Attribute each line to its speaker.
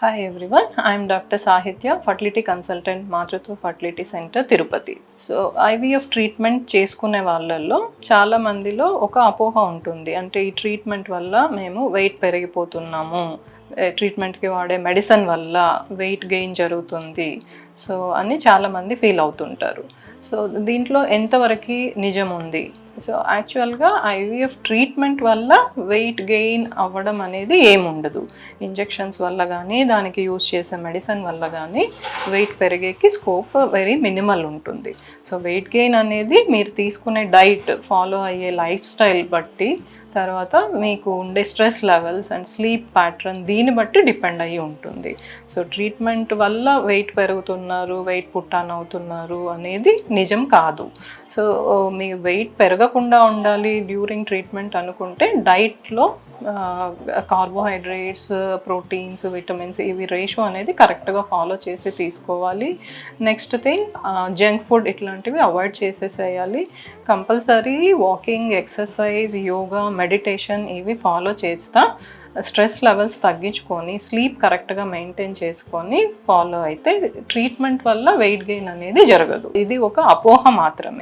Speaker 1: Hi everyone, I am Dr. Sahitya, fertility consultant, మాతృత్వ fertility centre Tirupati. So IVF treatment చేసుకునే వాళ్ళల్లో చాలా మందిలో ఒక అపోహ ఉంటుంది. అంటే ఈ ట్రీట్మెంట్ వల్ల మేము వెయిట్ పెరిగిపోతున్నాము, ట్రీట్మెంట్కి వాడే మెడిసిన్ వల్ల వెయిట్ గెయిన్ జరుగుతుంది, సో అని చాలామంది ఫీల్ అవుతుంటారు. సో దీంట్లో ఎంతవరకు నిజం ఉంది? సో యాక్చువల్గా ఐవీఎఫ్ ట్రీట్మెంట్ వల్ల వెయిట్ గెయిన్ అవ్వడం అనేది ఏముండదు. ఇంజెక్షన్స్ వల్ల కానీ దానికి యూజ్ చేసే మెడిసిన్ వల్ల కానీ వెయిట్ పెరిగేకి స్కోప్ వెరీ మినిమల్ ఉంటుంది. సో వెయిట్ గెయిన్ అనేది మీరు తీసుకునే డైట్, ఫాలో అయ్యే లైఫ్ స్టైల్ బట్టి, తర్వాత మీకు ఉండే stress levels and sleep pattern దీన్ని బట్టి డిపెండ్ అయ్యి ఉంటుంది. సో ట్రీట్మెంట్ వల్ల వెయిట్ పెరుగుతున్నారు, వెయిట్ పుట్టాన్ అవుతున్నారు అనేది నిజం కాదు. సో మీ వెయిట్ పెరగకుండా ఉండాలి డ్యూరింగ్ ట్రీట్మెంట్ అనుకుంటే డైట్లో కార్బోహైడ్రేట్స్, ప్రోటీన్స్, విటమిన్స్ ఇవి రేషియో అనేది కరెక్ట్గా ఫాలో చేసి తీసుకోవాలి. నెక్స్ట్ థింగ్, జంక్ ఫుడ్ ఇట్లాంటివి అవాయిడ్ చేసేసేయాలి. Compulsory walking, exercise, yoga, meditation ఇవి ఫాలో చేస్తా స్ట్రెస్ లెవెల్స్ తగ్గించుకొని స్లీప్ కరెక్ట్గా మెయింటైన్ చేసుకొని ఫాలో అయితే ట్రీట్మెంట్ వల్ల వెయిట్ గెయిన్ అనేది జరగదు. ఇది ఒక అపోహ మాత్రమే.